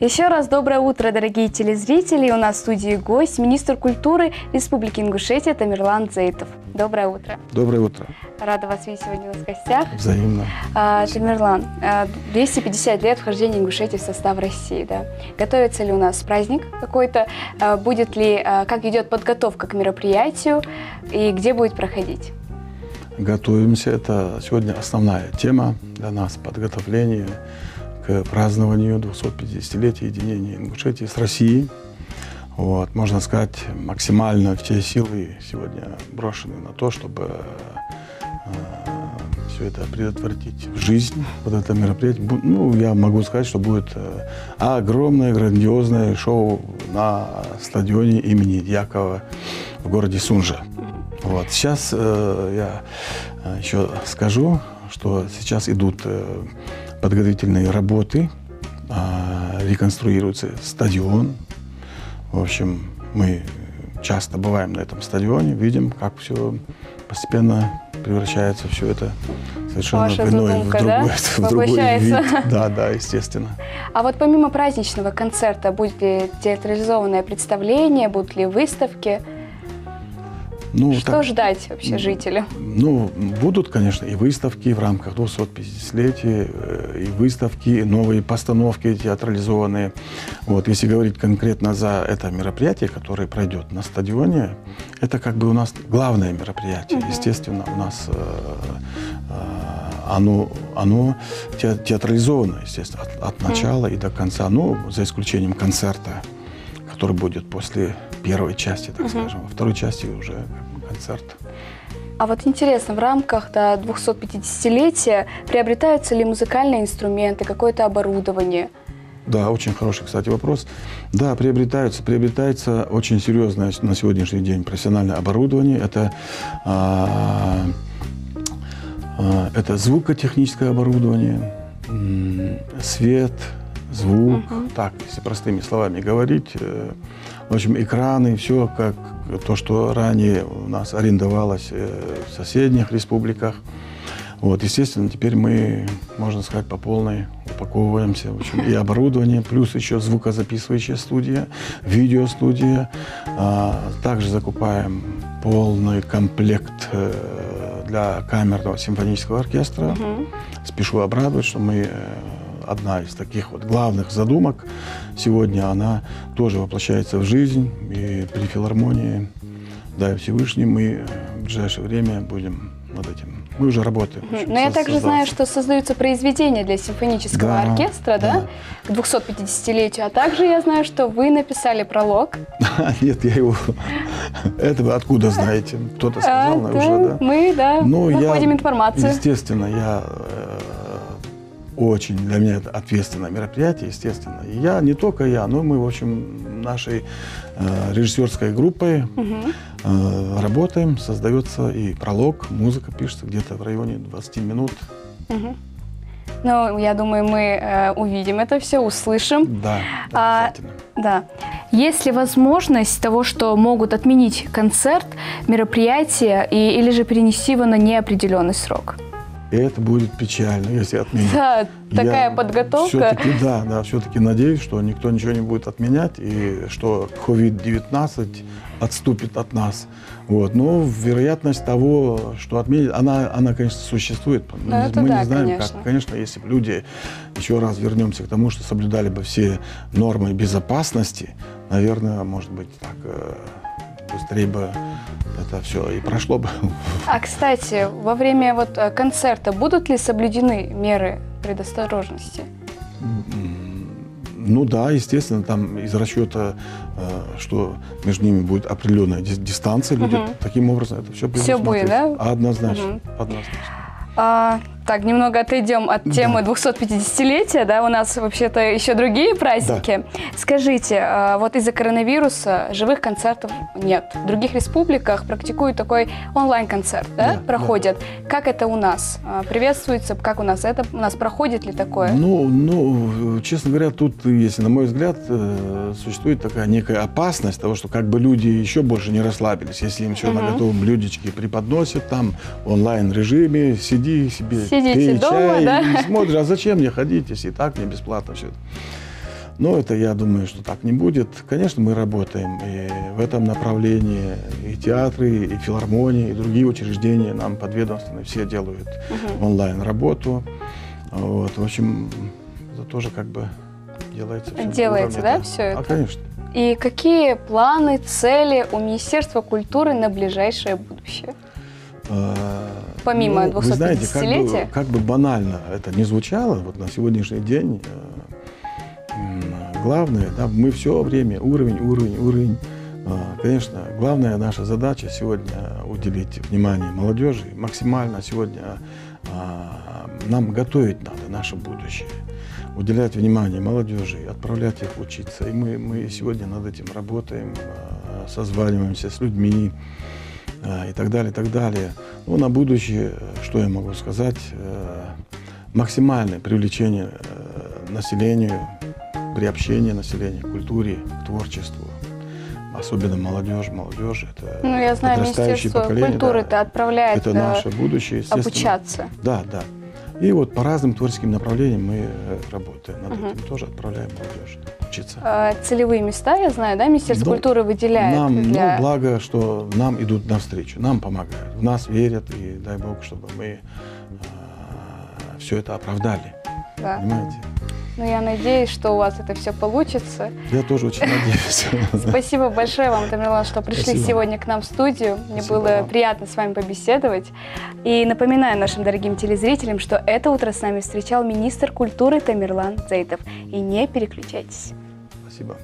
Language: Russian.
Еще раз доброе утро, дорогие телезрители. У нас в студии гость, министр культуры Республики Ингушетия Тамерлан Зейтов. Доброе утро. Доброе утро. Рада вас видеть сегодня у нас в гостях. Взаимно. Тамерлан, 250 лет вхождения Ингушетии в состав России. Да? Готовится ли у нас праздник какой-то? Будет ли, как идет подготовка к мероприятию и где будет проходить? Готовимся. Это сегодня основная тема для нас, подготовление к празднованию 250-летия единения Ингушетии с Россией. Вот, можно сказать, максимально все силы сегодня брошены на то, чтобы все это предотвратить в жизнь. Вот это мероприятие, ну, я могу сказать, что будет огромное, грандиозное шоу на стадионе имени Дьякова в городе Сунжа. Вот. Сейчас я еще скажу, что сейчас идут подготовительные работы, реконструируется стадион. В общем, мы часто бываем на этом стадионе, видим, как все постепенно превращается все это совершенно Ваша в иной, задумка, в другой вид. Да, естественно. А вот помимо праздничного концерта, будет ли театрализованное представление, будут ли выставки? Ну, что ждать вообще жителям? Ну, будут, конечно, и выставки в рамках 250-летия, и выставки, и новые постановки театрализованные. Вот, если говорить конкретно за это мероприятие, которое пройдет на стадионе, это как бы у нас главное мероприятие. Естественно, у нас оно театрализовано, естественно, от начала и до конца, ну, за исключением концерта, который будет после первой части, так скажем, во второй части уже концерт. А вот интересно, в рамках 250-летия приобретаются ли музыкальные инструменты, какое-то оборудование? Да, очень хороший, кстати, вопрос. Да, приобретается очень серьезное на сегодняшний день профессиональное оборудование. Это звукотехническое оборудование, свет, звук, так, если простыми словами говорить. В общем, экраны, все как то, что ранее у нас арендовалось в соседних республиках. Вот, естественно, теперь мы, можно сказать, по полной упаковываемся. В общем, и оборудование, плюс еще звукозаписывающая студия, видеостудия. Также закупаем полный комплект для камерного симфонического оркестра. Спешу обрадовать, что мы... Одна из таких вот главных задумок сегодня, она тоже воплощается в жизнь. И при филармонии, дай Всевышний, мы в ближайшее время будем над этим. Мы уже работаем. Но я также знаю, что создаются произведения для симфонического оркестра, да? К 250-летию. А также я знаю, что вы написали пролог. Нет, я его... Это вы откуда знаете? Кто-то сказал уже, да? Мы, да, находим информацию. Естественно, очень для меня это ответственное мероприятие, естественно. И не только я, но мы, в общем, нашей режиссерской группой работаем, создается и пролог, музыка пишется где-то в районе 20 минут. Ну, я думаю, мы увидим это все, услышим. Да, обязательно. Да. Есть ли возможность того, что могут отменить концерт, мероприятие или же перенести его на неопределенный срок? И это будет печально, если отменить. Да, такая подготовка. Все-таки надеюсь, что никто ничего не будет отменять, и что COVID-19 отступит от нас. Вот. Но вероятность того, что отменят, она, конечно, существует. Мы не знаем, конечно. как. Конечно, если бы люди, еще раз вернемся к тому, что соблюдали бы все нормы безопасности, наверное, может быть, так быстрее бы это все и прошло бы. А, кстати, во время концерта будут ли соблюдены меры предосторожности? Ну да, естественно, там из расчета, что между ними будет определенная дистанция, люди таким образом это все будет, да? Однозначно. Так, немного отойдем от темы 250-летия, да, у нас вообще-то еще другие праздники. Да. Скажите, вот из-за коронавируса живых концертов нет. В других республиках практикуют такой онлайн-концерт, да, проходят. Да. Как это у нас? Приветствуется, как у нас это? У нас проходит ли такое? Ну, честно говоря, тут, если на мой взгляд, существует такая некая опасность того, что как бы люди еще больше не расслабились, если им все на готовом блюдечке преподносят, там в онлайн-режиме, сиди себе. Сидите пей дома, чай, да? И смотришь, а зачем мне ходить, если и так мне бесплатно все это. Но это, я думаю, что так не будет. Конечно, мы работаем и в этом направлении, и театры, и филармонии, и другие учреждения нам подведомственны, все делают онлайн-работу. Вот, в общем, это тоже как бы делается. Делается, да, все это? Конечно. И какие планы, цели у Министерства культуры на ближайшее будущее? Помимо 250-летия? Вы знаете, как бы банально это не звучало, вот на сегодняшний день главное, да, мы все время уровень. Конечно, главная наша задача сегодня уделить внимание молодежи, максимально сегодня нам готовить надо наше будущее, уделять внимание молодежи, отправлять их учиться. И мы сегодня над этим работаем, созваниваемся с людьми и так далее, и так далее. Ну, на будущее, что я могу сказать, максимальное привлечение населению, приобщение населения к культуре, к творчеству. Особенно молодежь. Молодежь — это я знаю, подрастающее Министерство поколение. культуры-то да, отправляет это наше будущее, естественно. обучаться. Да. И вот по разным творческим направлениям мы работаем. Над этим тоже отправляем молодежь учиться. Целевые места, я знаю, да, Министерство культуры выделяет? Нам, благо, что нам идут навстречу, нам помогают, в нас верят, и дай Бог, чтобы мы все это оправдали. Да. Понимаете? Ну, я надеюсь, что у вас это все получится. Я тоже очень надеюсь. Спасибо большое вам, Тамерлан, что пришли сегодня к нам в студию. Мне было приятно с вами побеседовать. И напоминаю нашим дорогим телезрителям, что это утро с нами встречал министр культуры Тамерлан Дзейтов. И не переключайтесь. Спасибо.